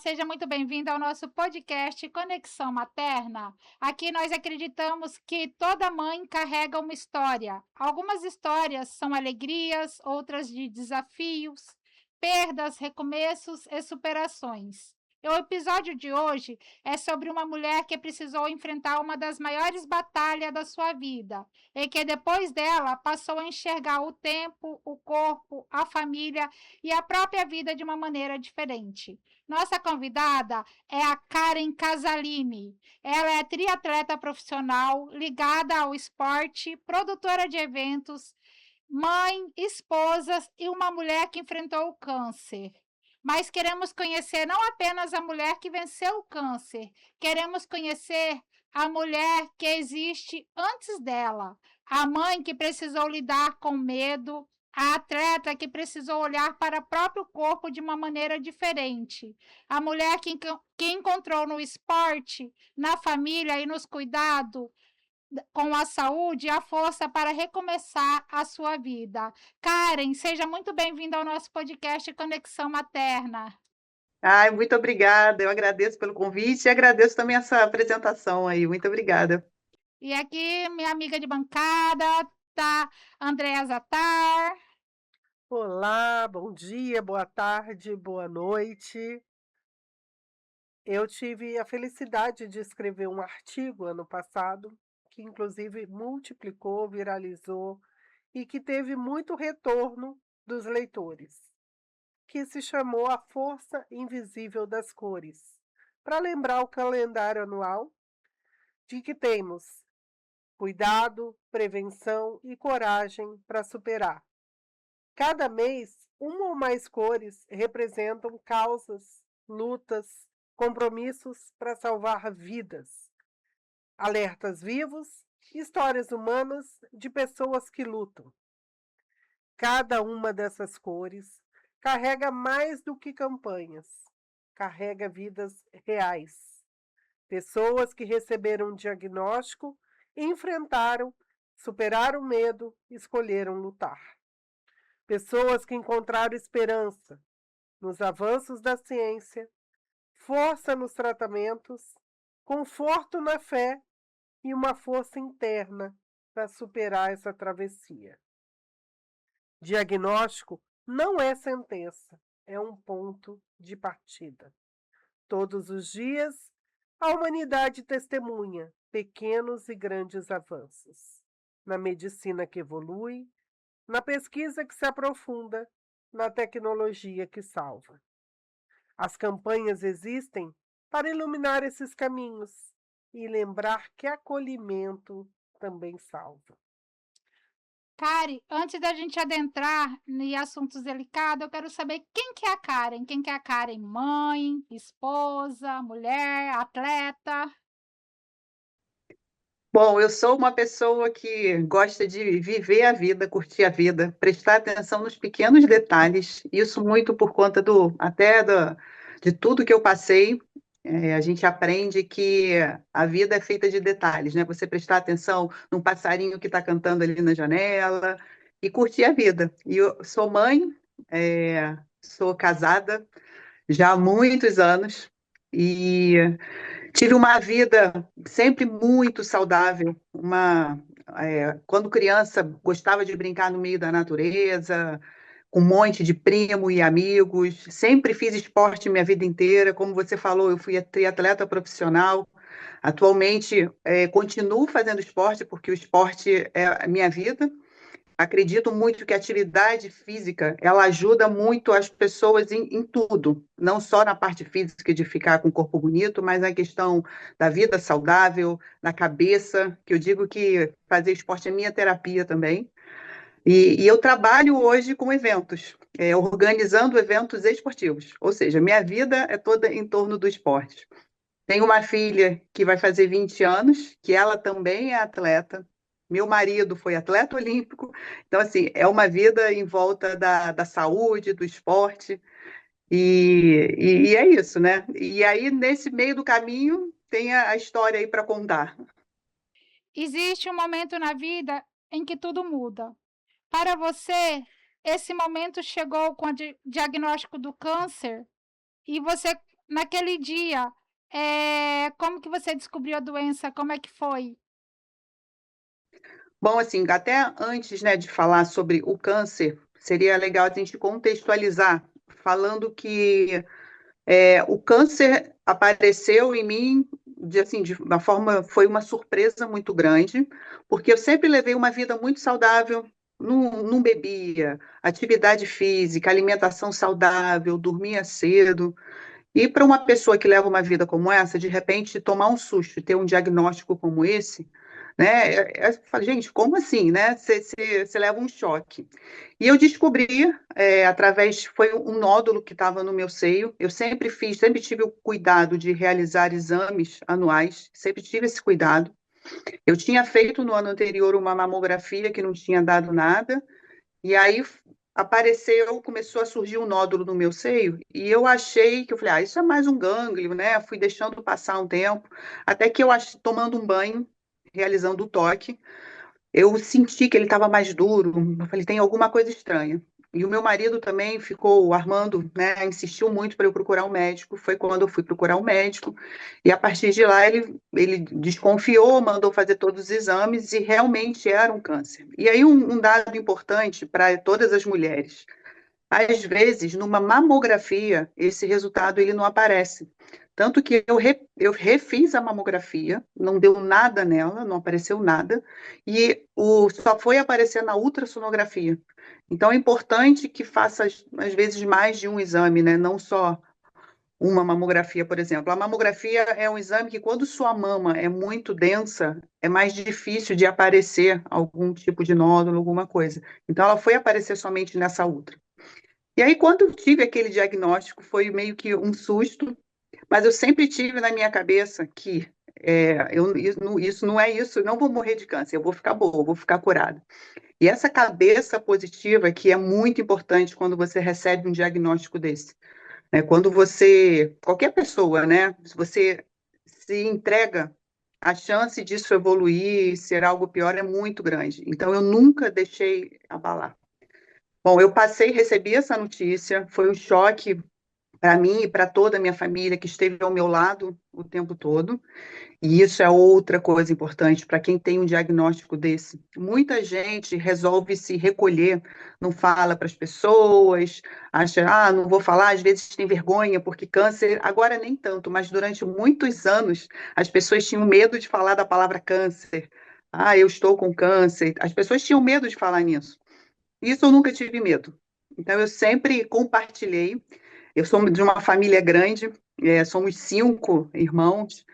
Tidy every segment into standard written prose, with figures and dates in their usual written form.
seja muito bem-vindo ao nosso podcast Conexão Materna. Aqui nós acreditamos que toda mãe carrega uma história. Algumas histórias são alegrias, outras de desafios, perdas, recomeços e superações. E o episódio de hoje é sobre uma mulher que precisou enfrentar uma das maiores batalhas da sua vida e que depois dela passou a enxergar o tempo, o corpo, a família e a própria vida de uma maneira diferente. Nossa convidada é a Karen Casalini. Ela é triatleta profissional, ligada ao esporte, produtora de eventos, mãe, esposa e uma mulher que enfrentou o câncer. Mas queremos conhecer não apenas a mulher que venceu o câncer, queremos conhecer a mulher que existe antes dela, a mãe que precisou lidar com medo, a atleta que precisou olhar para o próprio corpo de uma maneira diferente, a mulher que encontrou no esporte, na família e nos cuidados com a saúde e a força para recomeçar a sua vida. Karen, seja muito bem-vinda ao nosso podcast Conexão Materna. Ai, muito obrigada. Eu agradeço pelo convite e agradeço também essa apresentação aí. Muito obrigada. E aqui, minha amiga de bancada, tá Andréa Zatar. Olá, bom dia, boa tarde, boa noite. Eu tive a felicidade de escrever um artigo ano passado, que inclusive multiplicou, viralizou e que teve muito retorno dos leitores, que se chamou A Força Invisível das Cores, para lembrar o calendário anual de que temos cuidado, prevenção e coragem para superar. Cada mês, uma ou mais cores representam causas, lutas, compromissos para salvar vidas, alertas vivos, histórias humanas de pessoas que lutam. Cada uma dessas cores carrega mais do que campanhas, carrega vidas reais. Pessoas que receberam um diagnóstico, enfrentaram, superaram o medo, escolheram lutar. Pessoas que encontraram esperança nos avanços da ciência, força nos tratamentos, conforto na fé e uma força interna para superar essa travessia. Diagnóstico não é sentença, é um ponto de partida. Todos os dias, a humanidade testemunha pequenos e grandes avanços. Na medicina que evolui, na pesquisa que se aprofunda, na tecnologia que salva. As campanhas existem para iluminar esses caminhos e lembrar que acolhimento também salva. Karen, antes da gente adentrar em assuntos delicados, eu quero saber quem que é a Karen. Quem que é a Karen? Mãe, esposa, mulher, atleta? Bom, eu sou uma pessoa que gosta de viver a vida, curtir a vida, prestar atenção nos pequenos detalhes. Isso muito por conta de tudo que eu passei. A gente aprende que a vida é feita de detalhes, né? Você prestar atenção num passarinho que está cantando ali na janela e curtir a vida. E eu sou mãe, sou casada já há muitos anos e tive uma vida sempre muito saudável. Quando criança, gostava de brincar no meio da natureza, com um monte de primo e amigos. Sempre fiz esporte minha vida inteira. Como você falou, eu fui triatleta profissional. Atualmente, continuo fazendo esporte, porque o esporte é a minha vida. Acredito muito que a atividade física, ela ajuda muito as pessoas em tudo, não só na parte física de ficar com o corpo bonito, mas na questão da vida saudável, na cabeça, que eu digo que fazer esporte é minha terapia também. E eu trabalho hoje com eventos, organizando eventos esportivos, ou seja, minha vida é toda em torno do esporte. Tenho uma filha que vai fazer 20 anos, que ela também é atleta. Meu marido foi atleta olímpico. Então, assim, é uma vida em volta da saúde, do esporte. E é isso, né? E aí, nesse meio do caminho, tem a história aí para contar. Existe um momento na vida em que tudo muda. Para você, esse momento chegou com o diagnóstico do câncer e você naquele dia, como que você descobriu a doença? Como é que foi? Bom, assim, até antes, né, de falar sobre o câncer, seria legal a gente contextualizar, falando que o câncer apareceu em mim de uma forma, foi uma surpresa muito grande, porque eu sempre levei uma vida muito saudável, não bebia, atividade física, alimentação saudável, dormia cedo. E para uma pessoa que leva uma vida como essa, de repente tomar um susto e ter um diagnóstico como esse, né? Gente, como assim, né? Você leva um choque. E eu descobri, foi um nódulo que estava no meu seio. Eu sempre tive o cuidado de realizar exames anuais, sempre tive esse cuidado. Eu tinha feito no ano anterior uma mamografia que não tinha dado nada, e aí apareceu, começou a surgir um nódulo no meu seio, e eu achei que eu falei, isso é mais um gânglio, né? Fui deixando passar um tempo, até que tomando um banho, realizando o toque, eu senti que ele estava mais duro. Eu falei, tem alguma coisa estranha. E o meu marido também ficou armando, né? Insistiu muito para eu procurar um médico. Foi quando eu fui procurar um médico. E a partir de lá ele desconfiou, mandou fazer todos os exames e realmente era um câncer. E aí um dado importante para todas as mulheres. Às vezes, numa mamografia, esse resultado ele não aparece. Tanto que eu refiz a mamografia, não deu nada nela, não apareceu nada, e só foi aparecer na ultrassonografia. Então, é importante que faça, às vezes, mais de um exame, né? Não só uma mamografia, por exemplo. A mamografia é um exame que, quando sua mama é muito densa, é mais difícil de aparecer algum tipo de nódulo, alguma coisa. Então, ela foi aparecer somente nessa ultra. E aí, quando eu tive aquele diagnóstico, foi meio que um susto, mas eu sempre tive na minha cabeça que isso não é isso, eu não vou morrer de câncer, eu vou ficar boa, eu vou ficar curada. E essa cabeça positiva que é muito importante quando você recebe um diagnóstico desse, né? Quando qualquer pessoa, né, se você se entrega, a chance disso evoluir e ser algo pior é muito grande. Então, eu nunca deixei abalar. Bom, recebi essa notícia, foi um choque para mim e para toda a minha família que esteve ao meu lado o tempo todo. E isso é outra coisa importante para quem tem um diagnóstico desse. Muita gente resolve se recolher, não fala para as pessoas, acha, não vou falar, às vezes tem vergonha, porque câncer, agora nem tanto, mas durante muitos anos as pessoas tinham medo de falar da palavra câncer. Eu estou com câncer. As pessoas tinham medo de falar nisso. Isso eu nunca tive medo. Então, eu sempre compartilhei. Eu sou de uma família grande, somos 5 irmãos.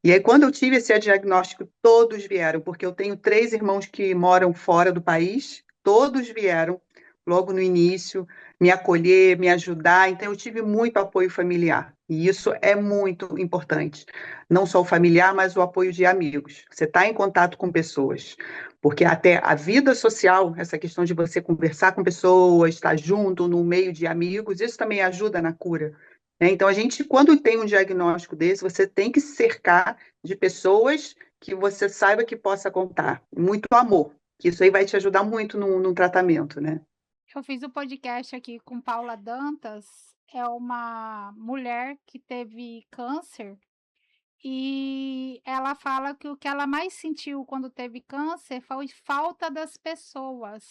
E aí, quando eu tive esse diagnóstico, todos vieram, porque eu tenho 3 irmãos que moram fora do país, todos vieram logo no início, me acolher, me ajudar. Então, eu tive muito apoio familiar. E isso é muito importante. Não só o familiar, mas o apoio de amigos. Você está em contato com pessoas. Porque até a vida social, essa questão de você conversar com pessoas, estar junto no meio de amigos, isso também ajuda na cura. Né? Então, a gente, quando tem um diagnóstico desse, você tem que se cercar de pessoas que você saiba que possa contar. Muito amor, que isso aí vai te ajudar muito no tratamento, né? Eu fiz o podcast aqui com Paula Dantas, é uma mulher que teve câncer e ela fala que o que ela mais sentiu quando teve câncer foi falta das pessoas,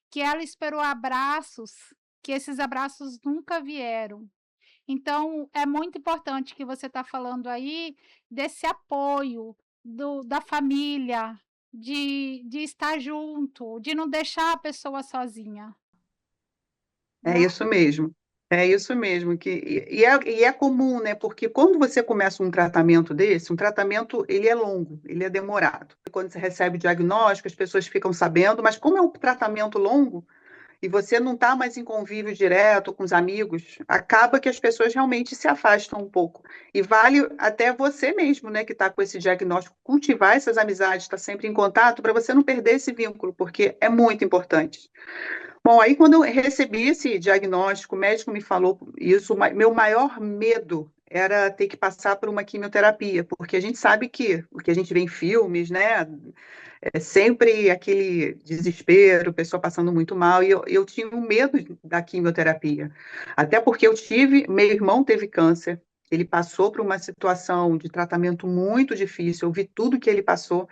que ela esperou abraços, que esses abraços nunca vieram. Então, é muito importante que você está falando aí desse apoio da família, de estar junto, de não deixar a pessoa sozinha, É né? isso mesmo. É isso mesmo. E é comum, né? Porque quando você começa um tratamento desse, um tratamento ele é longo, ele é demorado. Quando você recebe o diagnóstico, as pessoas ficam sabendo, mas como é um tratamento longo, e você não está mais em convívio direto com os amigos, acaba que as pessoas realmente se afastam um pouco. E vale até você mesmo, né, que está com esse diagnóstico, cultivar essas amizades, estar sempre em contato, para você não perder esse vínculo, porque é muito importante. Bom, aí quando eu recebi esse diagnóstico, o médico me falou isso, meu maior medo era ter que passar por uma quimioterapia, porque a gente sabe que o que a gente vê em filmes, né, é sempre aquele desespero, pessoa passando muito mal, e eu tinha um medo da quimioterapia. Até porque meu irmão teve câncer, ele passou por uma situação de tratamento muito difícil, eu vi tudo que ele passou,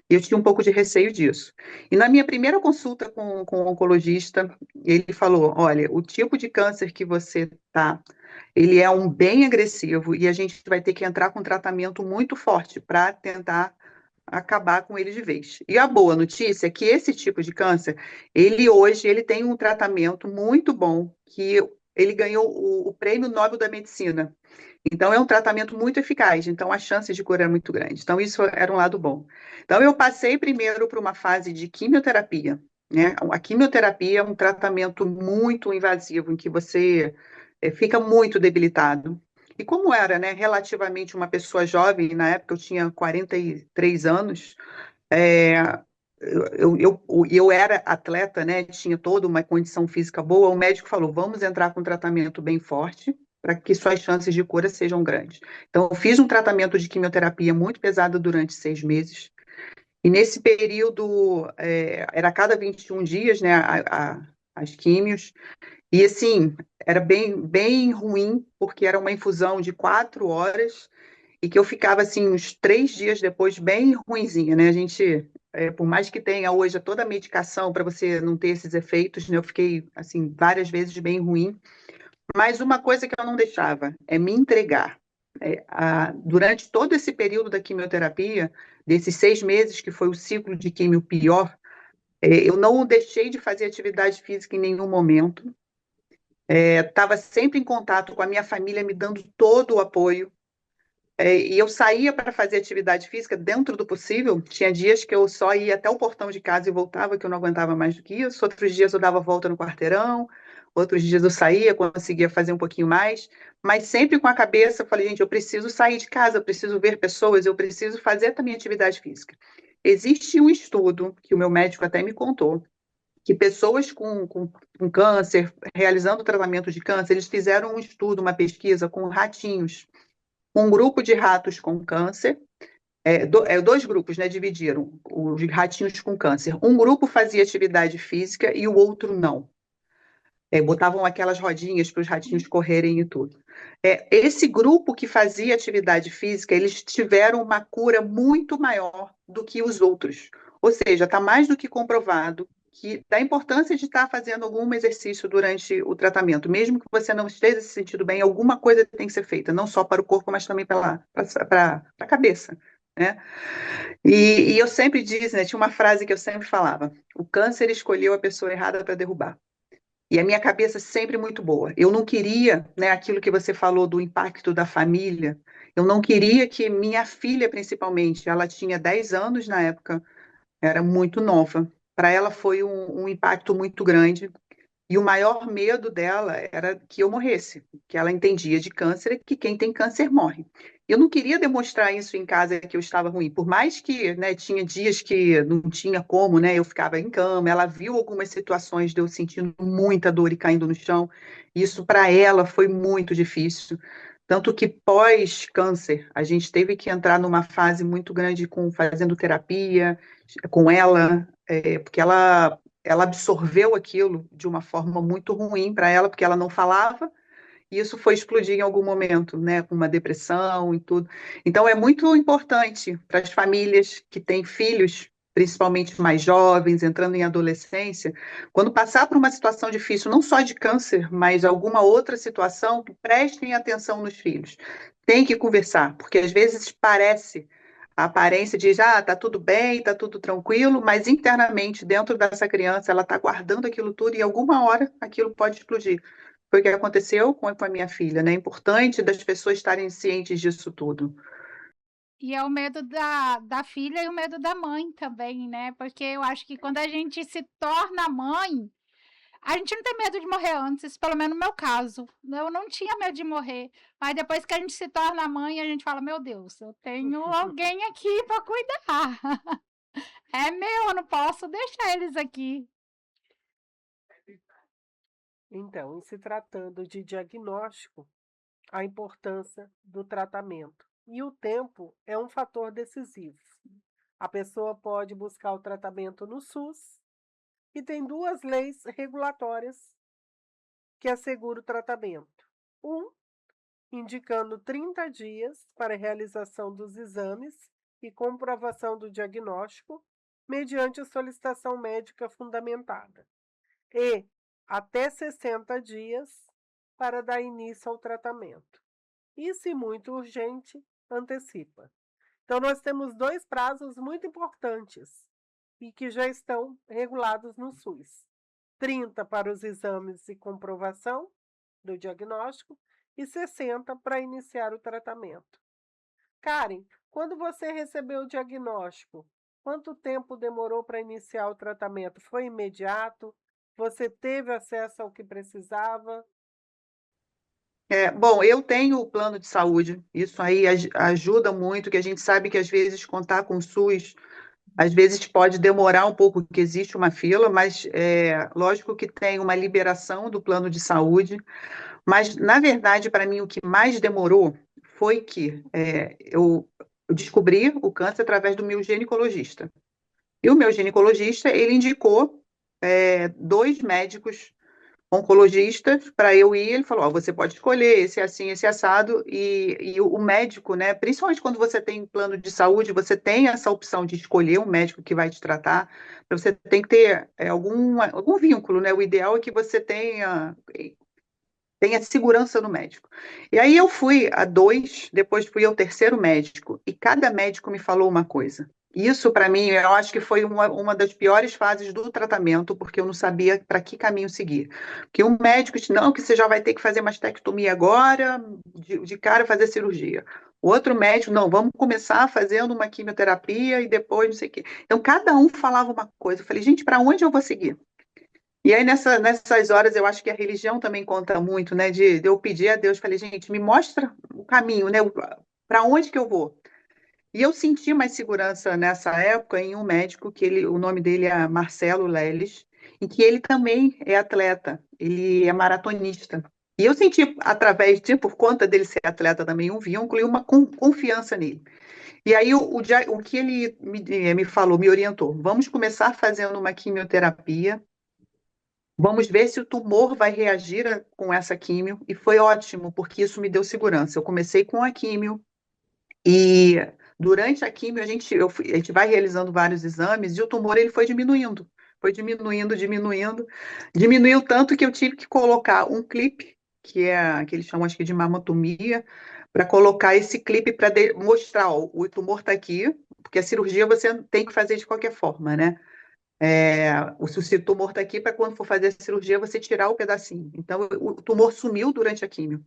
e eu tinha um pouco de receio disso. E na minha primeira consulta com o oncologista, ele falou: olha, o tipo de câncer que você está, ele é um bem agressivo e a gente vai ter que entrar com um tratamento muito forte para tentar acabar com ele de vez. E a boa notícia é que esse tipo de câncer, ele hoje ele tem um tratamento muito bom, que ele ganhou o Prêmio Nobel da Medicina. Então, é um tratamento muito eficaz, então a chance de cura é muito grande. Então, isso era um lado bom. Então, eu passei primeiro por uma fase de quimioterapia, né? A quimioterapia é um tratamento muito invasivo, em que você fica muito debilitado. E como era, né, relativamente uma pessoa jovem, na época eu tinha 43 anos, é, eu era atleta, né? Tinha toda uma condição física boa. O médico falou: vamos entrar com um tratamento bem forte para que suas chances de cura sejam grandes. Então, eu fiz um tratamento de quimioterapia muito pesado durante 6 meses. E nesse período, era a cada 21 dias, né? As químios. E assim, era bem, bem ruim, porque era uma infusão de 4 horas e que eu ficava assim uns 3 dias depois bem ruinzinha, né? A gente, por mais que tenha hoje toda a medicação para você não ter esses efeitos, né? Eu fiquei assim várias vezes bem ruim. Mas uma coisa que eu não deixava é me entregar. Durante todo esse período da quimioterapia, desses 6 meses que foi o ciclo de químio pior, eu não deixei de fazer atividade física em nenhum momento. Estava sempre em contato com a minha família, me dando todo o apoio. E eu saía para fazer atividade física dentro do possível. Tinha dias que eu só ia até o portão de casa e voltava, que eu não aguentava mais do que isso. Outros dias eu dava volta no quarteirão. Outros dias eu saía, conseguia fazer um pouquinho mais. Mas sempre com a cabeça, eu falei, gente, eu preciso sair de casa, eu preciso ver pessoas, eu preciso fazer também atividade física. Existe um estudo, que o meu médico até me contou, que pessoas com câncer, realizando tratamento de câncer, eles fizeram um estudo, uma pesquisa com ratinhos, um grupo de ratos com câncer, dois grupos, né, dividiram os ratinhos com câncer. Um grupo fazia atividade física e o outro não. Botavam aquelas rodinhas para os ratinhos correrem e tudo. Esse grupo que fazia atividade física, eles tiveram uma cura muito maior do que os outros. Ou seja, está mais do que comprovado que da importância de estar fazendo algum exercício durante o tratamento, mesmo que você não esteja se sentindo bem, alguma coisa tem que ser feita, não só para o corpo, mas também para a cabeça, né? E eu sempre disse, né, tinha uma frase que eu sempre falava: o câncer escolheu a pessoa errada para derrubar. E a minha cabeça sempre muito boa. Eu não queria, né, aquilo que você falou do impacto da família, eu não queria que minha filha, principalmente, ela tinha 10 anos na época, era muito nova. Para ela foi um impacto muito grande. E o maior medo dela era que eu morresse, que ela entendia de câncer que quem tem câncer morre. Eu não queria demonstrar isso em casa que eu estava ruim, por mais que, né, tinha dias que não tinha como, né, eu ficava em cama, ela viu algumas situações de eu sentindo muita dor e caindo no chão. Isso para ela foi muito difícil. Tanto que pós-câncer, a gente teve que entrar numa fase muito grande fazendo terapia com ela, porque ela absorveu aquilo de uma forma muito ruim para ela, porque ela não falava, e isso foi explodir em algum momento, né, com uma depressão e tudo. Então, é muito importante para as famílias que têm filhos, principalmente mais jovens, entrando em adolescência, quando passar por uma situação difícil, não só de câncer, mas alguma outra situação, que prestem atenção nos filhos. Tem que conversar, porque às vezes parece a aparência diz, tá tudo bem, tá tudo tranquilo, mas internamente, dentro dessa criança, ela está guardando aquilo tudo e em alguma hora aquilo pode explodir. Foi o que aconteceu com a minha filha, né? É importante das pessoas estarem cientes disso tudo. E é o medo da filha e o medo da mãe também, né? Porque eu acho que quando a gente se torna mãe, a gente não tem medo de morrer antes, pelo menos no meu caso. Eu não tinha medo de morrer. Mas depois que a gente se torna mãe, a gente fala: meu Deus, eu tenho alguém aqui para cuidar. É meu, eu não posso deixar eles aqui. Então, em se tratando de diagnóstico, a importância do tratamento. E o tempo é um fator decisivo. A pessoa pode buscar o tratamento no SUS e tem duas leis regulatórias que asseguram o tratamento. Um, indicando 30 dias para a realização dos exames e comprovação do diagnóstico, mediante a solicitação médica fundamentada, e até 60 dias para dar início ao tratamento. E, se muito urgente, antecipa. Então, nós temos 2 prazos muito importantes e que já estão regulados no SUS. 30 para os exames e comprovação do diagnóstico e 60 para iniciar o tratamento. Karen, quando você recebeu o diagnóstico, quanto tempo demorou para iniciar o tratamento? Foi imediato? Você teve acesso ao que precisava? Bom, eu tenho o plano de saúde, isso aí ajuda muito, que a gente sabe que às vezes contar com o SUS, às vezes pode demorar um pouco, porque existe uma fila, mas lógico que tem uma liberação do plano de saúde, mas na verdade, para mim, o que mais demorou foi que eu descobri o câncer através do meu ginecologista. E o meu ginecologista, ele indicou 2 médicos oncologistas para eu ir, ele falou, você pode escolher esse assim, esse assado, e o médico, né, principalmente quando você tem plano de saúde, você tem essa opção de escolher um médico que vai te tratar, você tem que ter algum vínculo, né, o ideal é que você tenha segurança no médico. E aí eu fui a 2, depois fui ao 3º médico, e cada médico me falou uma coisa. Isso, para mim, eu acho que foi uma das piores fases do tratamento, porque eu não sabia para que caminho seguir. Porque um médico disse, não, que você já vai ter que fazer mastectomia agora, de cara fazer cirurgia. O outro médico, não, vamos começar fazendo uma quimioterapia e depois não sei o quê. Então, cada um falava uma coisa. Eu falei, gente, para onde eu vou seguir? E aí, nessas horas, eu acho que a religião também conta muito, né? De eu pedir a Deus, falei, gente, me mostra o caminho, né? Para onde que eu vou? E eu senti mais segurança nessa época em um médico, o nome dele é Marcelo Leles, em que ele também é atleta, ele é maratonista. E eu senti, por conta dele ser atleta também, um vínculo e uma confiança nele. E aí, o que ele me falou, me orientou, vamos começar fazendo uma quimioterapia. Vamos ver se o tumor vai reagir com essa químio. E foi ótimo, porque isso me deu segurança. Eu comecei com a químio e durante a químio a gente vai realizando vários exames e o tumor ele foi diminuindo. Foi diminuindo, diminuindo. Diminuiu tanto que eu tive que colocar um clipe, que eles chamam acho que de mamotomia, para colocar esse clipe para mostrar, ó, o tumor está aqui, porque a cirurgia você tem que fazer de qualquer forma, né? Se o tumor está aqui, para quando for fazer a cirurgia, você tirar o pedacinho. Então, o tumor sumiu durante a químio.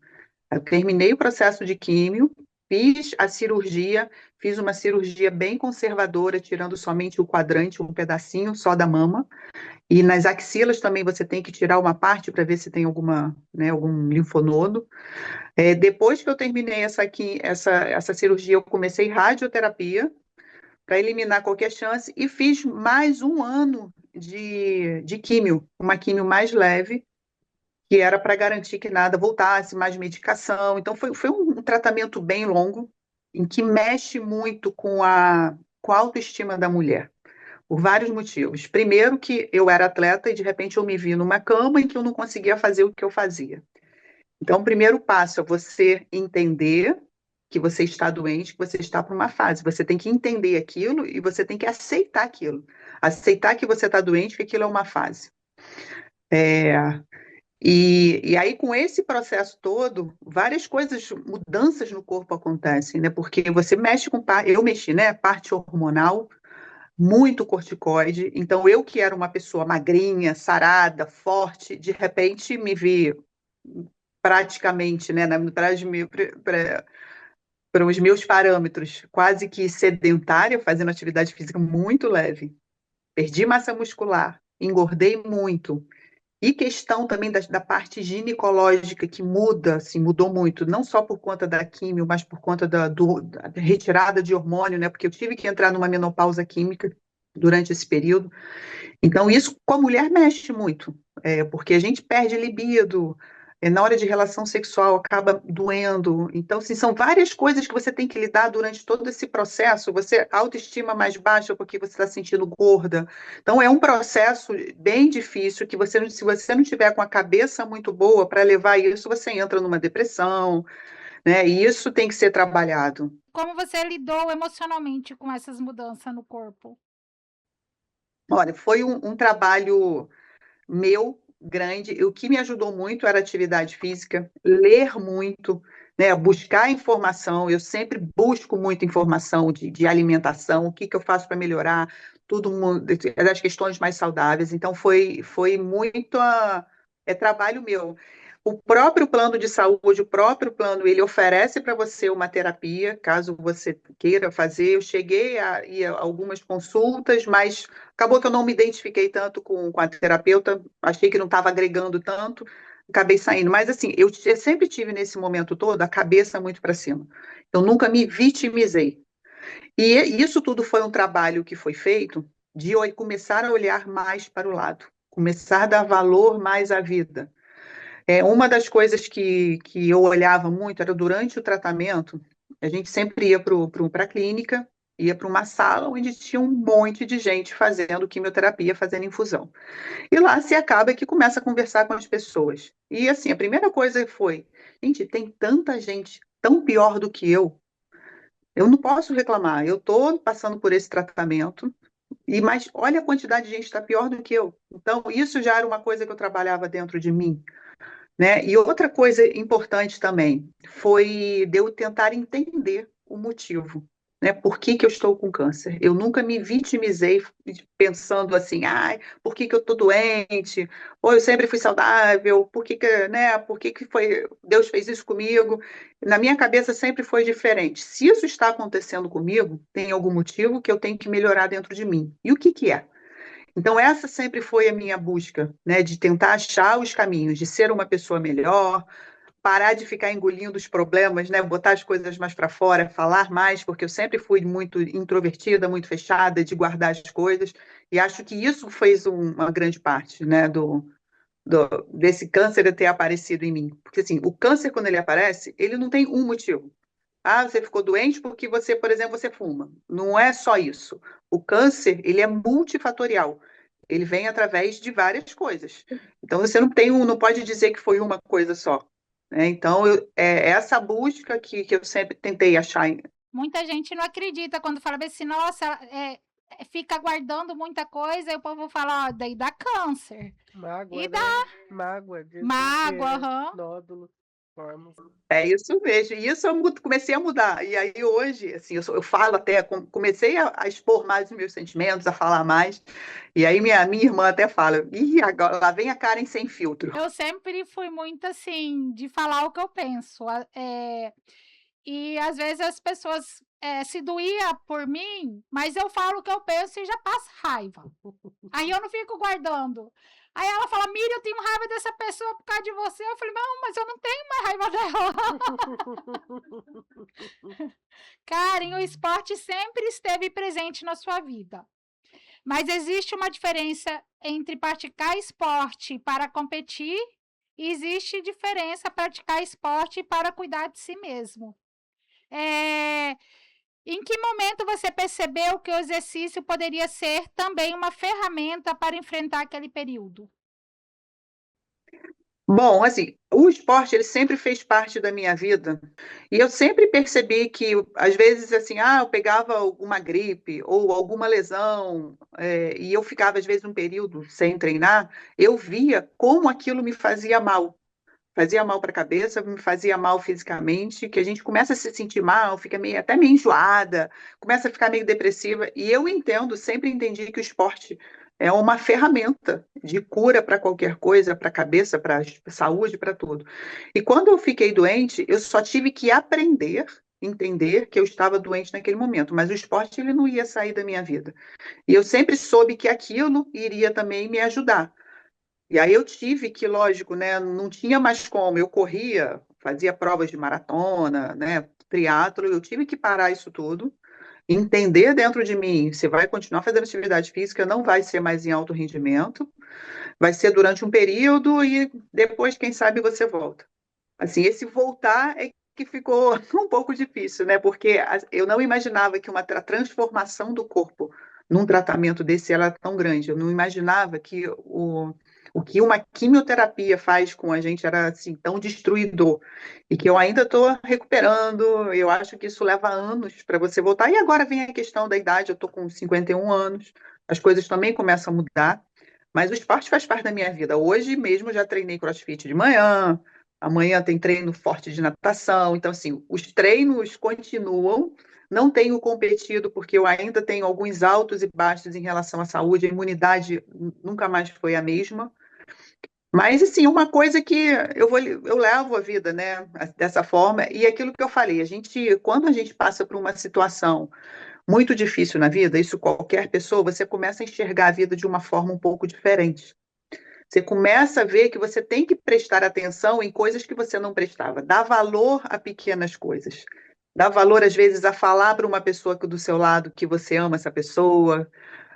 Eu terminei o processo de químio, fiz a cirurgia, fiz uma cirurgia bem conservadora, tirando somente o quadrante, um pedacinho só da mama. E nas axilas também você tem que tirar uma parte para ver se tem algum linfonodo. Depois que eu terminei essa cirurgia, eu comecei radioterapia, para eliminar qualquer chance, e fiz mais um ano de químio, uma químio mais leve, que era para garantir que nada voltasse, mais medicação. Então, foi um tratamento bem longo, em que mexe muito com a autoestima da mulher, por vários motivos. Primeiro, que eu era atleta e, de repente, eu me vi numa cama em que eu não conseguia fazer o que eu fazia. Então, o primeiro passo é você entender que você está doente, que você está por uma fase. Você tem que entender aquilo e você tem que aceitar aquilo. Aceitar que você está doente, que aquilo é uma fase. E aí, com esse processo todo, várias coisas, mudanças no corpo acontecem, né? Porque você mexe com eu mexi, né? Parte hormonal, muito corticoide. Então, eu que era uma pessoa magrinha, sarada, forte, de repente me vi praticamente, né? Para os meus parâmetros, quase que sedentária, fazendo atividade física muito leve. Perdi massa muscular, engordei muito. E questão também da parte ginecológica, que muda, assim, mudou muito, não só por conta da químio, mas por conta da retirada de hormônio, né? Porque eu tive que entrar numa menopausa química durante esse período. Então, isso com a mulher mexe muito, porque a gente perde libido, na hora de relação sexual acaba doendo. Então, assim, são várias coisas que você tem que lidar durante todo esse processo. Você autoestima mais baixa porque você está se sentindo gorda. Então, é um processo bem difícil que se você não tiver com a cabeça muito boa para levar isso, você entra numa depressão. né? E isso tem que ser trabalhado. Como você lidou emocionalmente com essas mudanças no corpo? Olha, foi um trabalho meu grande. O que me ajudou muito era atividade física, ler muito, né, buscar informação. Eu sempre busco muita informação de alimentação, o que eu faço para melhorar, das questões mais saudáveis. Então, foi muito trabalho meu. O próprio plano de saúde, o próprio plano, ele oferece para você uma terapia, caso você queira fazer. Eu cheguei a ir a algumas consultas, mas acabou que eu não me identifiquei tanto com a terapeuta, achei que não estava agregando tanto, acabei saindo. Mas, assim, eu sempre tive nesse momento todo a cabeça muito para cima. Eu nunca me vitimizei. E isso tudo foi um trabalho que foi feito de começar a olhar mais para o lado, começar a dar valor mais à vida. Uma das coisas que eu olhava muito era durante o tratamento, a gente sempre ia para a clínica, ia para uma sala onde tinha um monte de gente fazendo quimioterapia, fazendo infusão. E lá se acaba que começa a conversar com as pessoas. E assim, a primeira coisa foi, gente, tem tanta gente tão pior do que eu não posso reclamar, eu estou passando por esse tratamento, mas olha a quantidade de gente que está pior do que eu. Então, isso já era uma coisa que eu trabalhava dentro de mim, né? E outra coisa importante também foi de eu tentar entender o motivo, né? Por que eu estou com câncer? Eu nunca me vitimizei pensando assim, ai, por que eu estou doente? Ou eu sempre fui saudável? Né? Por que foi Deus fez isso comigo? Na minha cabeça sempre foi diferente. Se isso está acontecendo comigo, tem algum motivo que eu tenho que melhorar dentro de mim. E o que é? Então, essa sempre foi a minha busca, né, de tentar achar os caminhos, de ser uma pessoa melhor, parar de ficar engolindo os problemas, né, botar as coisas mais para fora, falar mais, porque eu sempre fui muito introvertida, muito fechada, de guardar as coisas, e acho que isso fez uma grande parte, né, desse câncer ter aparecido em mim. Porque, assim, o câncer, quando ele aparece, ele não tem um motivo. Ah, você ficou doente porque você, por exemplo, você fuma. Não é só isso. O câncer, ele é multifatorial. Ele vem através de várias coisas. Então, você não pode dizer que foi uma coisa só, né? Então, é essa busca que eu sempre tentei achar. Muita gente não acredita quando fala assim, nossa, fica guardando muita coisa, e o povo fala, ó, daí dá câncer. Mágoa, E né? dá Mágoa, dizem que mágoa, é aham. nódulos, formas. É isso mesmo. E isso comecei a mudar. E aí hoje, assim, eu falo até, comecei a expor mais os meus sentimentos, a falar mais. E aí minha irmã até fala, ih, agora lá vem a Karen sem filtro. Eu sempre fui muito assim, de falar o que eu penso. E às vezes as pessoas se doía por mim, mas eu falo o que eu penso e já passo raiva. Aí eu não fico guardando. Aí ela fala, Miriam, eu tenho raiva dessa pessoa por causa de você. Eu falei, não, mas eu não tenho mais raiva dela. Karen, o esporte sempre esteve presente na sua vida. Mas existe uma diferença entre praticar esporte para competir e existe diferença praticar esporte para cuidar de si mesmo. Em que momento você percebeu que o exercício poderia ser também uma ferramenta para enfrentar aquele período? Bom, assim, o esporte ele sempre fez parte da minha vida e eu sempre percebi que às vezes assim, eu pegava alguma gripe ou alguma lesão e eu ficava às vezes um período sem treinar, eu via como aquilo me fazia mal para a cabeça, me fazia mal fisicamente, que a gente começa a se sentir mal, fica até meio enjoada, começa a ficar meio depressiva. E eu sempre entendi que o esporte é uma ferramenta de cura para qualquer coisa, para a cabeça, para a saúde, para tudo. E quando eu fiquei doente, eu só tive que aprender, entender que eu estava doente naquele momento, mas o esporte ele não ia sair da minha vida. E eu sempre soube que aquilo iria também me ajudar. E aí eu tive que, lógico, né, não tinha mais como, eu corria, fazia provas de maratona, né, triatlo, eu tive que parar isso tudo, entender dentro de mim, você vai continuar fazendo atividade física, não vai ser mais em alto rendimento, vai ser durante um período e depois, quem sabe, você volta. Assim, esse voltar é que ficou um pouco difícil, né, porque eu não imaginava que uma transformação do corpo num tratamento desse era tão grande, eu não imaginava que o o que uma quimioterapia faz com a gente era assim tão destruidor e que eu ainda estou recuperando. Eu acho que isso leva anos para você voltar. E agora vem a questão da idade. Eu estou com 51 anos, as coisas também começam a mudar. Mas o esporte faz parte da minha vida. Hoje mesmo já treinei CrossFit de manhã. Amanhã tem treino forte de natação. Então, assim, os treinos continuam. Não tenho competido porque eu ainda tenho alguns altos e baixos em relação à saúde. A imunidade nunca mais foi a mesma. Mas, assim, uma coisa que eu levo a vida, né, dessa forma, e aquilo que eu falei, quando a gente passa por uma situação muito difícil na vida, isso qualquer pessoa, você começa a enxergar a vida de uma forma um pouco diferente. Você começa a ver que você tem que prestar atenção em coisas que você não prestava, dar valor a pequenas coisas. Dar valor, às vezes, a falar para uma pessoa do seu lado que você ama essa pessoa,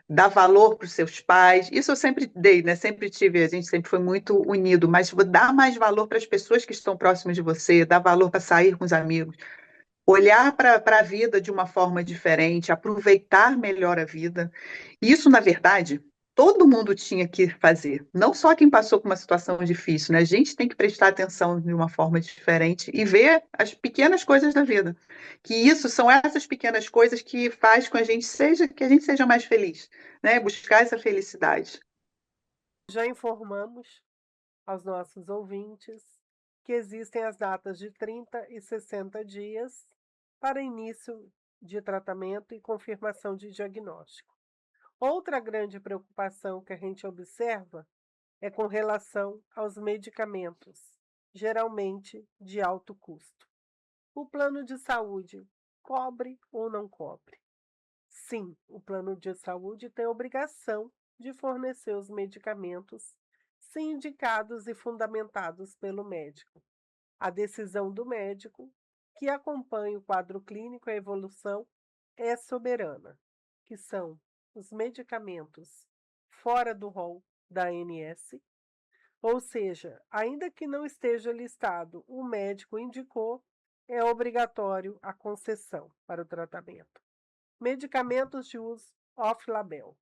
dar valor para os seus pais. Isso eu sempre dei, né? Sempre tive, a gente sempre foi muito unido, mas dar mais valor para as pessoas que estão próximas de você, dar valor para sair com os amigos, olhar para a vida de uma forma diferente, aproveitar melhor a vida. Isso, na verdade, todo mundo tinha que fazer, não só quem passou por uma situação difícil, né? A gente tem que prestar atenção de uma forma diferente e ver as pequenas coisas da vida. Que isso são essas pequenas coisas que faz com que a gente seja mais feliz, né? Buscar essa felicidade. Já informamos aos nossos ouvintes que existem as datas de 30 e 60 dias para início de tratamento e confirmação de diagnóstico. Outra grande preocupação que a gente observa é com relação aos medicamentos, geralmente de alto custo. O plano de saúde cobre ou não cobre? Sim, o plano de saúde tem a obrigação de fornecer os medicamentos, se indicados e fundamentados pelo médico. A decisão do médico, que acompanha o quadro clínico e a evolução, é soberana, que são os medicamentos fora do rol da ANS, ou seja, ainda que não esteja listado, o médico indicou, é obrigatório a concessão para o tratamento. Medicamentos de uso off-label.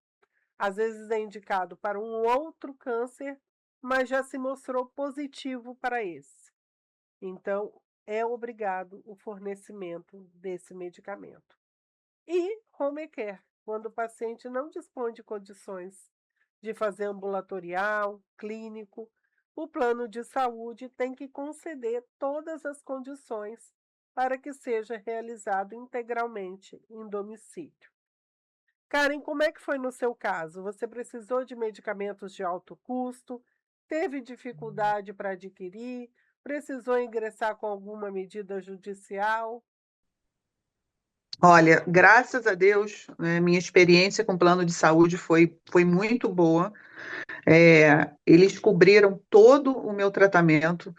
Às vezes é indicado para um outro câncer, mas já se mostrou positivo para esse. Então, é obrigado o fornecimento desse medicamento. E home care, quando o paciente não dispõe de condições de fazer ambulatorial, clínico, o plano de saúde tem que conceder todas as condições para que seja realizado integralmente em domicílio. Karen, como é que foi no seu caso? Você precisou de medicamentos de alto custo? Teve dificuldade para adquirir? Precisou ingressar com alguma medida judicial? Olha, graças a Deus, né, minha experiência com plano de saúde foi muito boa. Eles cobriram todo o meu tratamento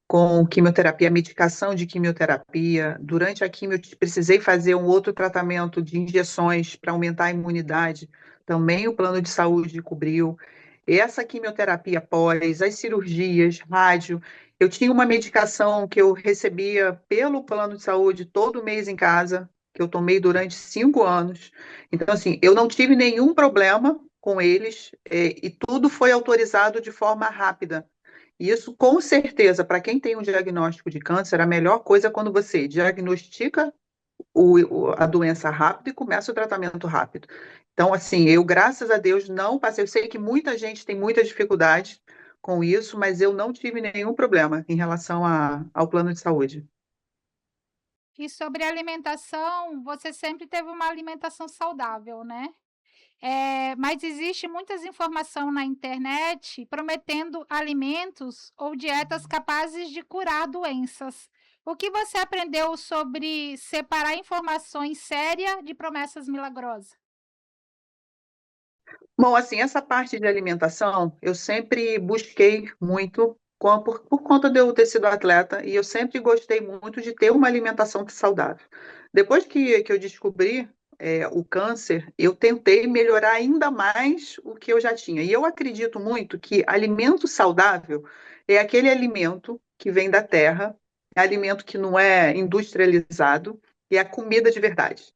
com quimioterapia, medicação de quimioterapia. Durante a quimio, eu precisei fazer um outro tratamento de injeções para aumentar a imunidade. Também o plano de saúde cobriu. Essa quimioterapia após, as cirurgias, rádio. Eu tinha uma medicação que eu recebia pelo plano de saúde todo mês em casa, que eu tomei durante 5 anos. Então, assim, eu não tive nenhum problema com eles, e tudo foi autorizado de forma rápida. E isso, com certeza, para quem tem um diagnóstico de câncer, a melhor coisa é quando você diagnostica a doença rápido e começa o tratamento rápido. Então, assim, eu, graças a Deus, não passei. Eu sei que muita gente tem muita dificuldade com isso, mas eu não tive nenhum problema em relação ao plano de saúde. E sobre alimentação, você sempre teve uma alimentação saudável, né? Mas existe muitas informações na internet prometendo alimentos ou dietas capazes de curar doenças. O que você aprendeu sobre separar informações sérias de promessas milagrosas? Bom, assim, essa parte de alimentação, eu sempre busquei muito por conta de eu ter sido atleta, e eu sempre gostei muito de ter uma alimentação saudável. Depois que eu descobri, o câncer, eu tentei melhorar ainda mais o que eu já tinha. E eu acredito muito que alimento saudável é aquele alimento que vem da terra, é alimento que não é industrializado, e é a comida de verdade.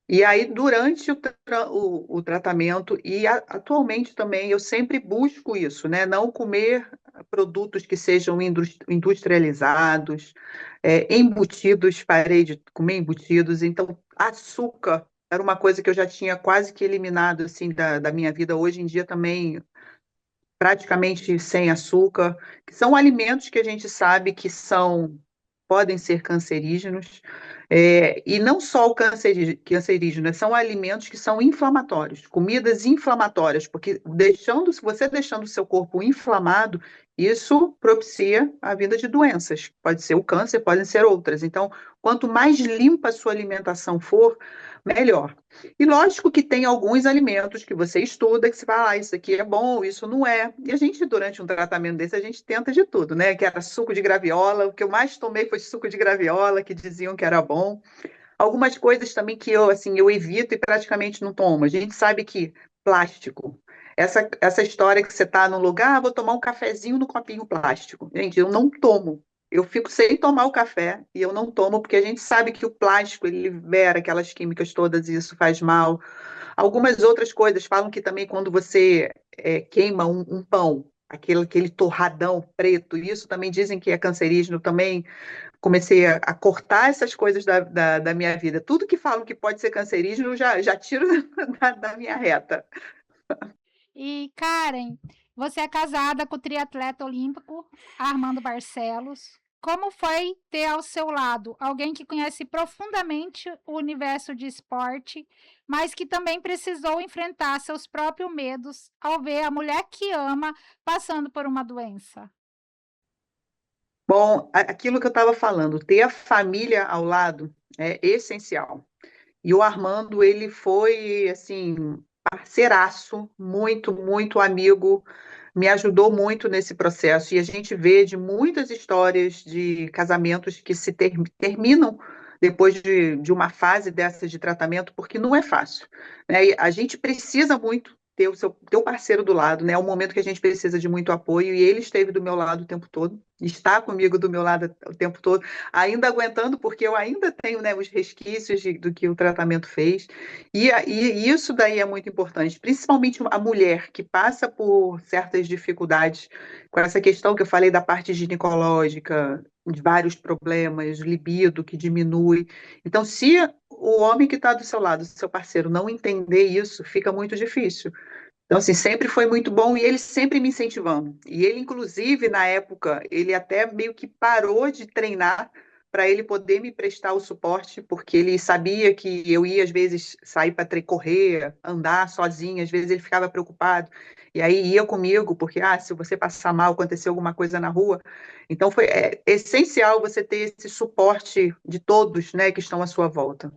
E aí, durante o tratamento, e atualmente também, eu sempre busco isso, né? Não comer produtos que sejam industrializados, embutidos, parei de comer embutidos. Então, açúcar era uma coisa que eu já tinha quase que eliminado, assim, da minha vida. Hoje em dia também, praticamente sem açúcar, que são alimentos que a gente sabe que podem ser cancerígenos, e não só o cancerígeno, né, são alimentos que são inflamatórios, comidas inflamatórias, porque se você deixando o seu corpo inflamado, isso propicia a vinda de doenças. Pode ser o câncer, podem ser outras. Então, quanto mais limpa a sua alimentação for, melhor. E lógico que tem alguns alimentos que você estuda, que você fala, isso aqui é bom, isso não é. E a gente, durante um tratamento desse, a gente tenta de tudo, né? Que era suco de graviola, o que eu mais tomei foi suco de graviola, que diziam que era bom. Algumas coisas também que eu evito e praticamente não tomo. A gente sabe que plástico, essa história que você está num lugar, vou tomar um cafezinho no copinho plástico. Gente, eu não tomo. Eu fico sem tomar o café e eu não tomo porque a gente sabe que o plástico ele libera aquelas químicas todas e isso faz mal. Algumas outras coisas falam que também quando você queima um pão, aquele torradão preto, isso também dizem que é cancerígeno também. Comecei a cortar essas coisas da minha vida. Tudo que falam que pode ser cancerígeno, eu já tiro da minha reta. E Karen, você é casada com o triatleta olímpico Armando Barcelos. Como foi ter ao seu lado alguém que conhece profundamente o universo de esporte, mas que também precisou enfrentar seus próprios medos ao ver a mulher que ama passando por uma doença? Bom, aquilo que eu estava falando, ter a família ao lado é essencial. E o Armando, ele foi, assim, parceiraço, muito, muito amigo, me ajudou muito nesse processo. E a gente vê de muitas histórias de casamentos que terminam depois de uma fase dessa de tratamento, porque não é fácil, né? E a gente precisa muito ter ter o parceiro do lado, né? É um momento que a gente precisa de muito apoio, e ele esteve do meu lado o tempo todo, está comigo do meu lado o tempo todo, ainda aguentando, porque eu ainda tenho, né, os resquícios do que o tratamento fez. E isso daí é muito importante, principalmente a mulher que passa por certas dificuldades, com essa questão que eu falei da parte ginecológica, de vários problemas, libido que diminui. Então, se o homem que está do seu lado, seu parceiro, não entender isso, fica muito difícil. Então, assim, sempre foi muito bom e ele sempre me incentivando. E ele, inclusive, na época, ele até meio que parou de treinar para ele poder me prestar o suporte, porque ele sabia que eu ia, às vezes, sair para correr, andar sozinha, às vezes ele ficava preocupado. E aí ia comigo, porque, se você passar mal, acontecer alguma coisa na rua. Então, foi essencial você ter esse suporte de todos, né, que estão à sua volta.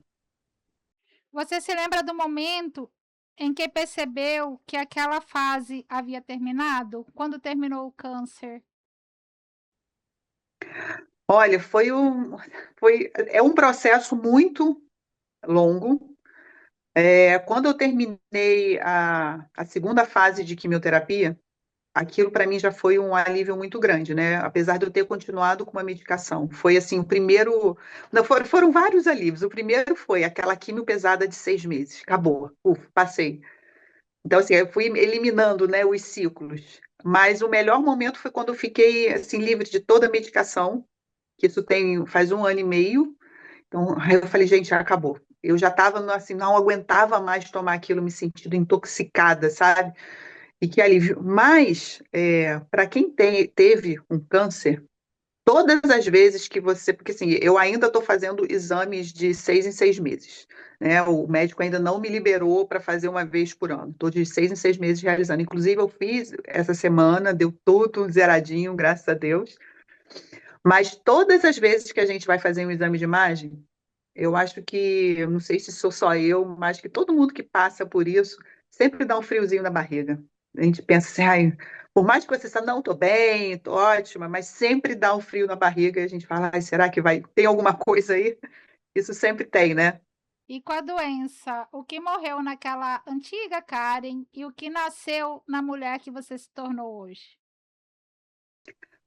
Você se lembra do momento em que percebeu que aquela fase havia terminado? Quando terminou o câncer? Olha, é um processo muito longo. Quando eu terminei a segunda fase de quimioterapia, aquilo para mim já foi um alívio muito grande, né? Apesar de eu ter continuado com uma medicação. Foi assim, o primeiro. Não, foram vários alívios. O primeiro foi aquela quimio pesada de 6 meses. Acabou. Passei. Então, assim, eu fui eliminando, né, os ciclos. Mas o melhor momento foi quando eu fiquei assim, livre de toda a medicação, que isso faz 1 ano e meio. Então, aí eu falei, gente, já acabou. Eu já estava assim, não aguentava mais tomar aquilo, me sentindo intoxicada, sabe? E que alívio. Mas, para quem teve um câncer, todas as vezes que você. Porque assim, eu ainda estou fazendo exames de 6 em 6 meses. Né? O médico ainda não me liberou para fazer uma vez por ano. Estou de 6 em 6 meses realizando. Inclusive, eu fiz essa semana, deu tudo zeradinho, graças a Deus. Mas todas as vezes que a gente vai fazer um exame de imagem, eu acho que, eu não sei se sou só eu, mas que todo mundo que passa por isso sempre dá um friozinho na barriga. A gente pensa assim, ai, por mais que você saiba, não, estou bem, estou ótima, mas sempre dá um frio na barriga e a gente fala, ai, será que tem alguma coisa aí? Isso sempre tem, né? E com a doença, o que morreu naquela antiga Karen e o que nasceu na mulher que você se tornou hoje?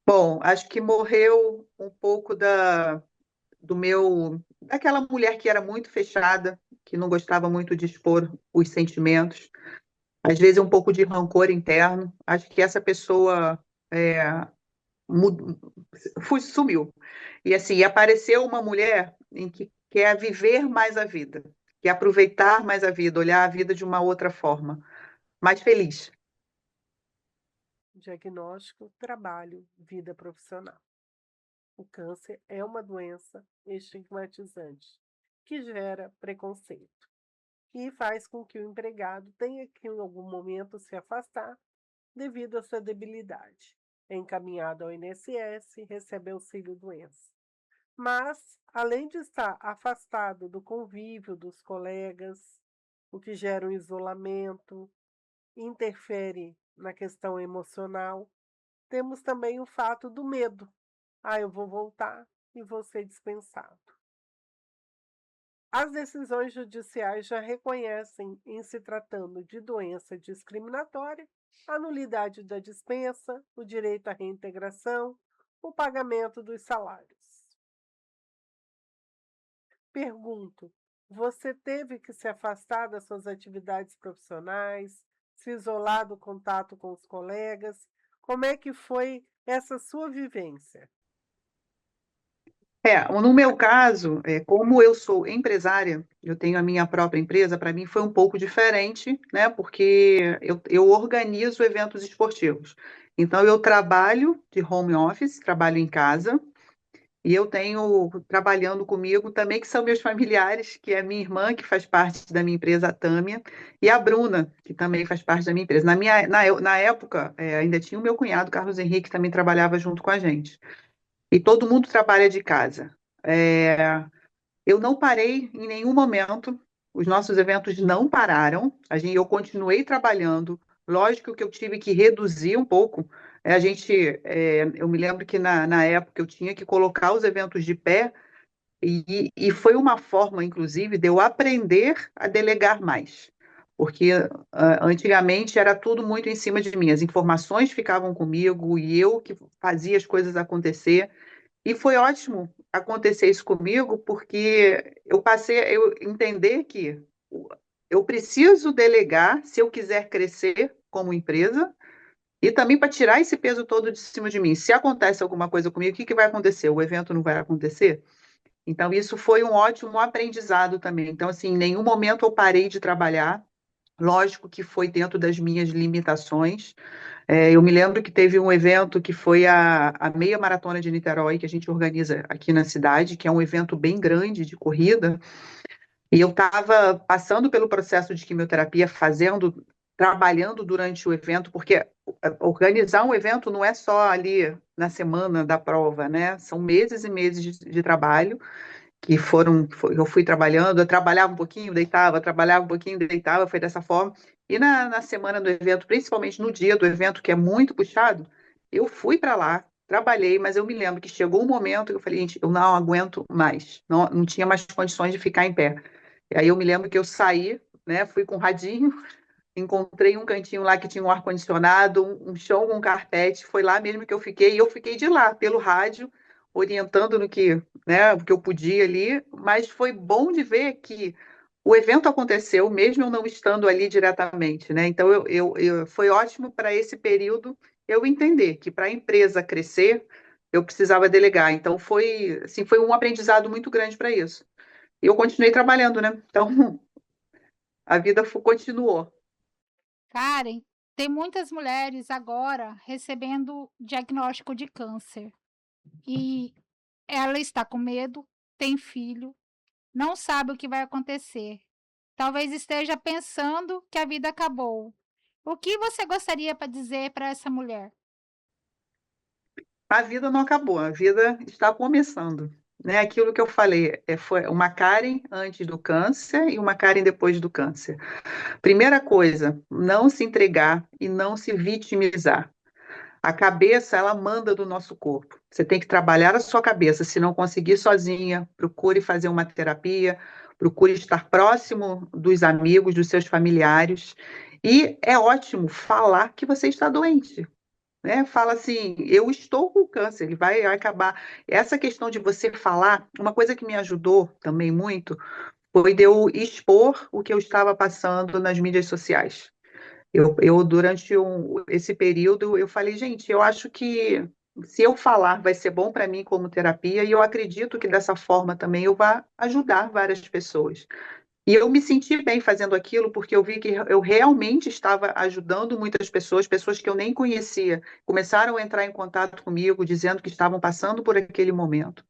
Bom, acho que morreu um pouco daquela mulher que era muito fechada, que não gostava muito de expor os sentimentos, às vezes um pouco de rancor interno. Acho que essa pessoa é, mu- sumiu. E assim, apareceu uma mulher em que quer viver mais a vida, quer aproveitar mais a vida, olhar a vida de uma outra forma, mais feliz. Diagnóstico, trabalho, vida profissional. O câncer é uma doença estigmatizante que gera preconceito e faz com que o empregado tenha que, em algum momento, se afastar devido à sua debilidade. É encaminhado ao INSS e recebe auxílio-doença. Mas, além de estar afastado do convívio dos colegas, o que gera um isolamento, interfere na questão emocional, temos também o fato do medo. Ah, eu vou voltar e vou ser dispensado. As decisões judiciais já reconhecem, em se tratando de doença discriminatória, a nulidade da dispensa, o direito à reintegração, o pagamento dos salários. Pergunto: você teve que se afastar das suas atividades profissionais, se isolar do contato com os colegas? Como é que foi essa sua vivência? No meu caso, como eu sou empresária, eu tenho a minha própria empresa, para mim foi um pouco diferente, né? Porque eu organizo eventos esportivos. Então, eu trabalho de home office, trabalho em casa, e eu tenho trabalhando comigo também, que são meus familiares, que é a minha irmã, que faz parte da minha empresa, a Tâmia, e a Bruna, que também faz parte da minha empresa. Na época, ainda tinha o meu cunhado, Carlos Henrique, que também trabalhava junto com a gente. E todo mundo trabalha de casa. É, eu não parei em nenhum momento, os nossos eventos não pararam, eu continuei trabalhando. Lógico que eu tive que reduzir um pouco. Eu me lembro que na época eu tinha que colocar os eventos de pé, e foi uma forma, inclusive, de eu aprender a delegar mais. Porque antigamente era tudo muito em cima de mim, as informações ficavam comigo e eu que fazia as coisas acontecer. E foi ótimo acontecer isso comigo, porque eu passei a entender que eu preciso delegar se eu quiser crescer como empresa e também para tirar esse peso todo de cima de mim. Se acontece alguma coisa comigo, o que vai acontecer? O evento não vai acontecer? Então, isso foi um ótimo aprendizado também. Então, assim, em nenhum momento eu parei de trabalhar. Lógico que foi dentro das minhas limitações. Eu me lembro que teve um evento que foi a Meia Maratona de Niterói, que a gente organiza aqui na cidade, que é um evento bem grande de corrida, e eu estava passando pelo processo de quimioterapia, trabalhando durante o evento, porque organizar um evento não é só ali na semana da prova, né? São meses e meses de trabalho eu fui trabalhando, eu trabalhava um pouquinho, deitava, trabalhava um pouquinho, deitava, foi dessa forma. E na semana do evento, principalmente no dia do evento, que é muito puxado, eu fui para lá, trabalhei, mas eu me lembro que chegou um momento que eu falei, gente, eu não aguento mais, não tinha mais condições de ficar em pé. E aí eu me lembro que eu saí, né, fui com o radinho, encontrei um cantinho lá que tinha um ar-condicionado, um chão com um carpete, foi lá mesmo que eu fiquei, e eu fiquei de lá, pelo rádio, orientando no que, né, o que eu podia ali, mas foi bom de ver que o evento aconteceu, mesmo eu não estando ali diretamente, né? Então, foi ótimo para esse período eu entender que para a empresa crescer, eu precisava delegar. Então, foi um aprendizado muito grande para isso. E eu continuei trabalhando, né? Então, a vida continuou. Karen, tem muitas mulheres agora recebendo diagnóstico de câncer e ela está com medo, tem filho, não sabe o que vai acontecer. Talvez esteja pensando que a vida acabou. O que você gostaria para dizer para essa mulher? A vida não acabou, a vida está começando. Né? Aquilo que eu falei, foi uma Karen antes do câncer e uma Karen depois do câncer. Primeira coisa, não se entregar e não se vitimizar. A cabeça, ela manda do nosso corpo. Você tem que trabalhar a sua cabeça. Se não conseguir sozinha, procure fazer uma terapia, procure estar próximo dos amigos, dos seus familiares. E é ótimo falar que você está doente, né? Fala assim, eu estou com câncer, ele vai acabar. Essa questão de você falar, uma coisa que me ajudou também muito foi de eu expor o que eu estava passando nas mídias sociais. Durante esse período, eu falei, gente, eu acho que se eu falar vai ser bom para mim como terapia, e eu acredito que dessa forma também eu vá ajudar várias pessoas. E eu me senti bem fazendo aquilo, porque eu vi que eu realmente estava ajudando muitas pessoas, pessoas que eu nem conhecia, começaram a entrar em contato comigo, dizendo que estavam passando por aquele momento.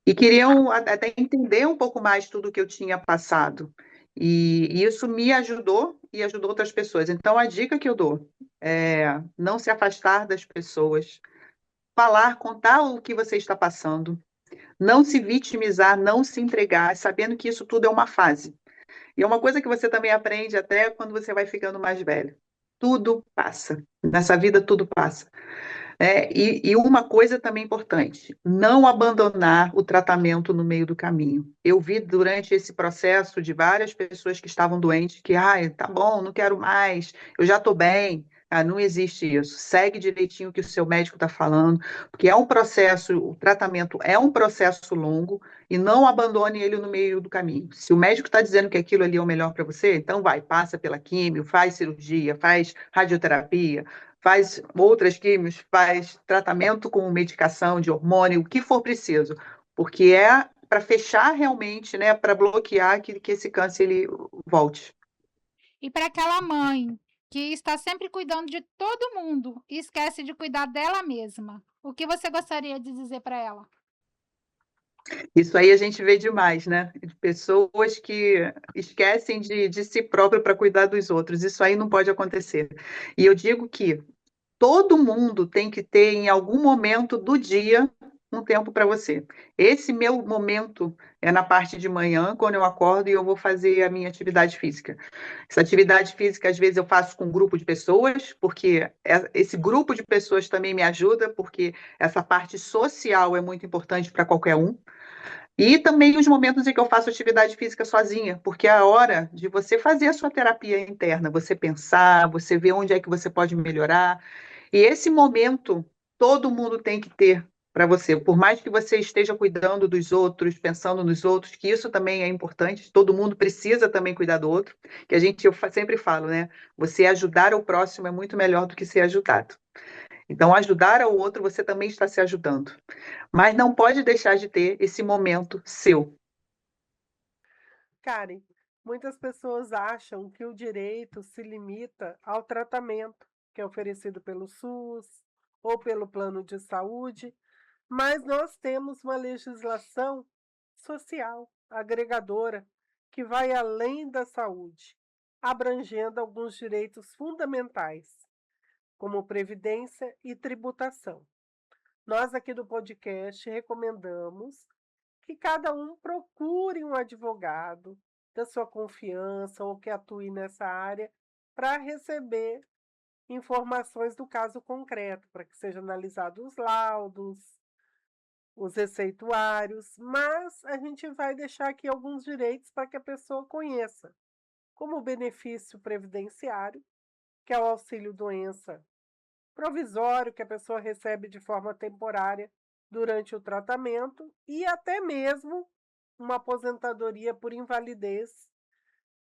E queriam até entender um pouco mais tudo o que eu tinha passado. E isso me ajudou e ajudou outras pessoas. Então, a dica que eu dou é não se afastar das pessoas, falar, contar o que você está passando, não se vitimizar, não se entregar, sabendo que isso tudo é uma fase. E é uma coisa que você também aprende até quando você vai ficando mais velho. Tudo passa. Nessa vida, tudo passa. E uma coisa também importante, não abandonar o tratamento no meio do caminho. Eu vi durante esse processo de várias pessoas que estavam doentes que, tá bom, não quero mais, eu já estou bem. Não existe isso. Segue direitinho o que o seu médico está falando, porque é um processo, o tratamento é um processo longo e não abandone ele no meio do caminho. Se o médico está dizendo que aquilo ali é o melhor para você, então vai, passa pela químio, faz cirurgia, faz radioterapia, faz outras químios, faz tratamento com medicação de hormônio, o que for preciso, porque é para fechar realmente, né, para bloquear que esse câncer ele volte. E para aquela mãe que está sempre cuidando de todo mundo e esquece de cuidar dela mesma, o que você gostaria de dizer para ela? Isso aí a gente vê demais, né? Pessoas que esquecem de si próprio para cuidar dos outros. Isso aí não pode acontecer. E eu digo que todo mundo tem que ter, em algum momento do dia, um tempo para você. Esse meu momento é na parte de manhã, quando eu acordo e eu vou fazer a minha atividade física. Essa atividade física, às vezes, eu faço com um grupo de pessoas, porque esse grupo de pessoas também me ajuda, porque essa parte social é muito importante para qualquer um. E também os momentos em que eu faço atividade física sozinha, porque é a hora de você fazer a sua terapia interna, você pensar, você ver onde é que você pode melhorar. E esse momento todo mundo tem que ter para você, por mais que você esteja cuidando dos outros, pensando nos outros, que isso também é importante, todo mundo precisa também cuidar do outro, que eu sempre falo, né? Você ajudar o próximo é muito melhor do que ser ajudado. Então, ajudar ao outro, você também está se ajudando. Mas não pode deixar de ter esse momento seu. Karen, muitas pessoas acham que o direito se limita ao tratamento que é oferecido pelo SUS ou pelo plano de saúde, mas nós temos uma legislação social, agregadora, que vai além da saúde, abrangendo alguns direitos fundamentais, como previdência e tributação. Nós aqui do podcast recomendamos que cada um procure um advogado da sua confiança ou que atue nessa área para receber informações do caso concreto, para que sejam analisados os laudos, os receituários, mas a gente vai deixar aqui alguns direitos para que a pessoa conheça, como o benefício previdenciário, que é o auxílio-doença provisório que a pessoa recebe de forma temporária durante o tratamento e até mesmo uma aposentadoria por invalidez,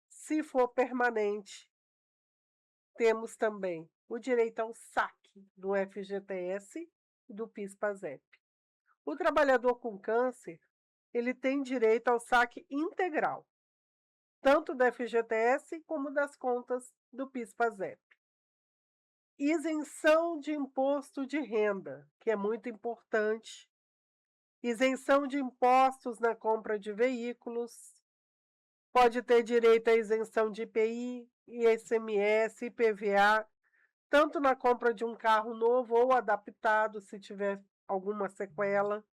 se for permanente. Temos também o direito ao saque do FGTS e do PIS/PASEP. O trabalhador com câncer, ele tem direito ao saque integral, tanto do FGTS como das contas do PIS/PASEP. Isenção de imposto de renda, que é muito importante. Isenção de impostos na compra de veículos. Pode ter direito à isenção de IPI, ICMS, IPVA, tanto na compra de um carro novo ou adaptado, se tiver alguma sequela.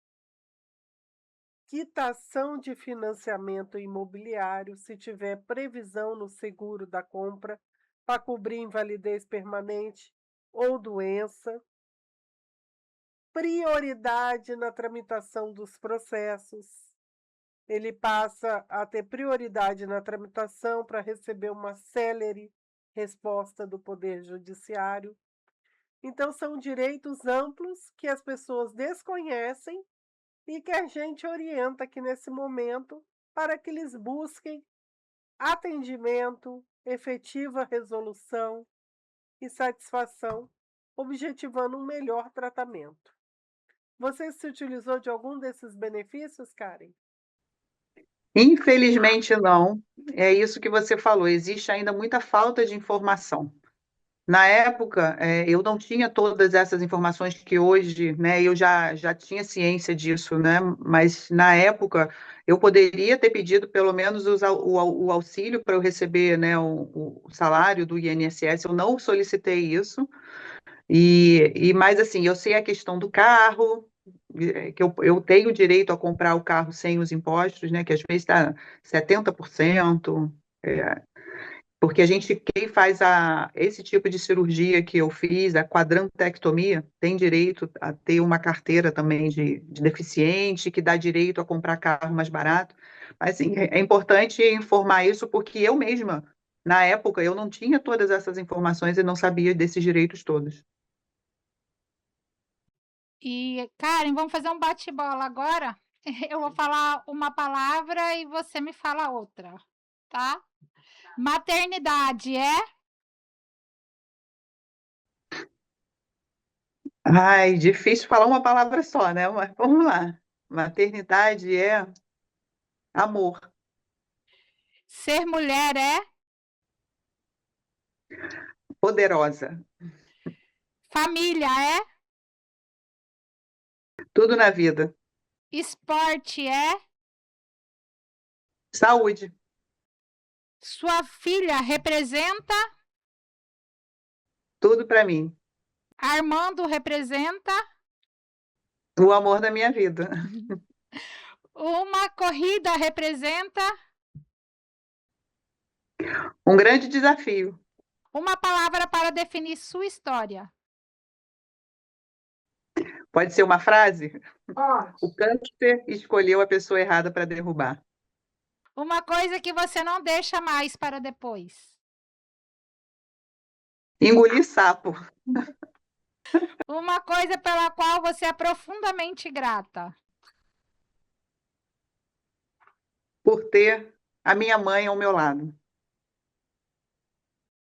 Quitação de financiamento imobiliário, se tiver previsão no seguro da compra para cobrir invalidez permanente ou doença. Prioridade na tramitação dos processos. Ele passa a ter prioridade na tramitação para receber uma célere resposta do Poder Judiciário. Então, são direitos amplos que as pessoas desconhecem e que a gente orienta aqui nesse momento para que eles busquem atendimento, efetiva resolução e satisfação, objetivando um melhor tratamento. Você se utilizou de algum desses benefícios, Karen? Infelizmente, não. É isso que você falou, existe ainda muita falta de informação. Na época, eu não tinha todas essas informações que hoje, né, eu já tinha ciência disso, né, mas na época eu poderia ter pedido pelo menos o auxílio para eu receber, né, o salário do INSS, eu não solicitei isso, mas assim, eu sei a questão do carro, que eu tenho direito a comprar o carro sem os impostos, né, que às vezes está 70%, porque a gente, quem faz esse tipo de cirurgia que eu fiz, a quadrantectomia, tem direito a ter uma carteira também de deficiente, que dá direito a comprar carro mais barato. Mas, assim, é importante informar isso, porque eu mesma, na época, eu não tinha todas essas informações e não sabia desses direitos todos. E, Karen, vamos fazer um bate-bola agora? Eu vou falar uma palavra e você me fala outra, tá? Maternidade é? Ai, difícil falar uma palavra só, né? Mas vamos lá. Maternidade é amor, Ser mulher é? poderosa, Família é? tudo na vida. Esporte é? Saúde, Sua filha representa? tudo para mim. Armando representa? O amor da minha vida. Uma corrida representa? Um grande desafio. Uma palavra para definir sua história. Pode ser uma frase? O câncer escolheu a pessoa errada para derrubar. Uma coisa que você não deixa mais para depois. Engolir sapo Uma coisa pela qual você é profundamente grata. por ter a minha mãe ao meu lado.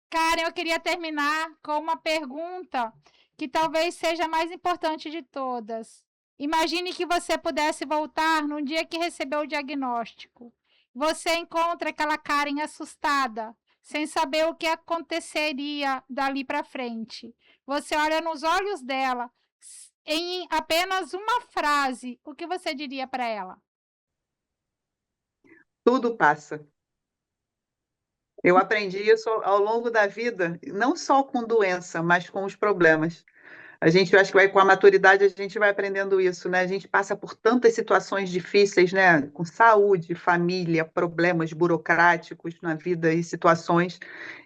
Karen, eu queria terminar com uma pergunta que talvez seja a mais importante de todas. Imagine que você pudesse voltar no dia que recebeu o diagnóstico. Você encontra aquela Karen assustada, sem saber o que aconteceria dali para frente. Você olha nos olhos dela, em apenas uma frase, o que você diria para ela? Tudo passa. Eu aprendi isso ao longo da vida, não só com doença, mas com os problemas. A gente, eu acho que com a maturidade, a gente vai aprendendo isso, né? A gente passa por tantas situações difíceis, né? Com saúde, família, problemas burocráticos na vida e situações,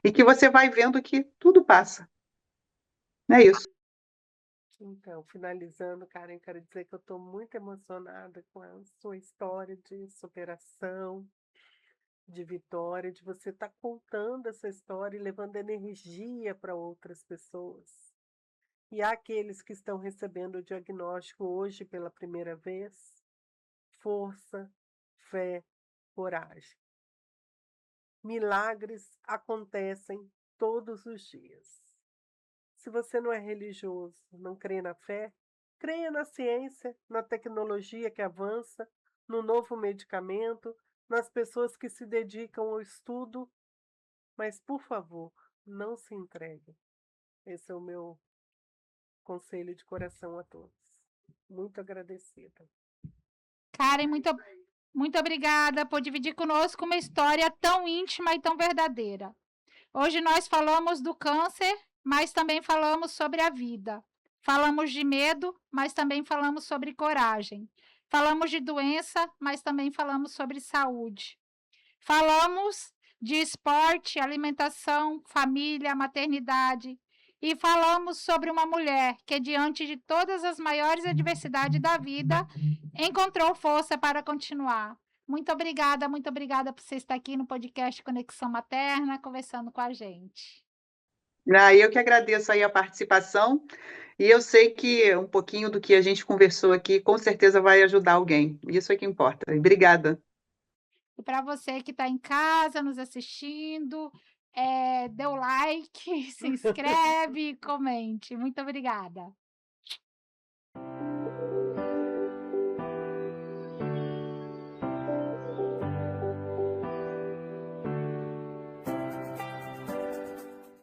e que você vai vendo que tudo passa. É isso. Então, finalizando, Karen, quero dizer que eu estou muito emocionada com a sua história de superação, de vitória, de você estar contando essa história e levando energia para outras pessoas. E aqueles que estão recebendo o diagnóstico hoje pela primeira vez, força, fé, coragem. Milagres acontecem todos os dias. Se você não é religioso, não crê na fé, creia na ciência, na tecnologia que avança, no novo medicamento, nas pessoas que se dedicam ao estudo, mas, por favor, não se entregue. Esse é o meu conselho de coração a todos. Muito agradecida. Karen, muito obrigada por dividir conosco uma história tão íntima e tão verdadeira. Hoje nós falamos do câncer, mas também falamos sobre a vida. Falamos de medo, mas também falamos sobre coragem. Falamos de doença, mas também falamos sobre saúde. Falamos de esporte, alimentação, família, maternidade. E falamos sobre uma mulher que, diante de todas as maiores adversidades da vida, encontrou força para continuar. Muito obrigada por você estar aqui no podcast Conexão Materna, conversando com a gente. Eu que agradeço aí a participação, e eu sei que um pouquinho do que a gente conversou aqui com certeza vai ajudar alguém. Isso é que importa. Obrigada. E para você que está em casa nos assistindo, dê o like, se inscreve e comente. Muito obrigada.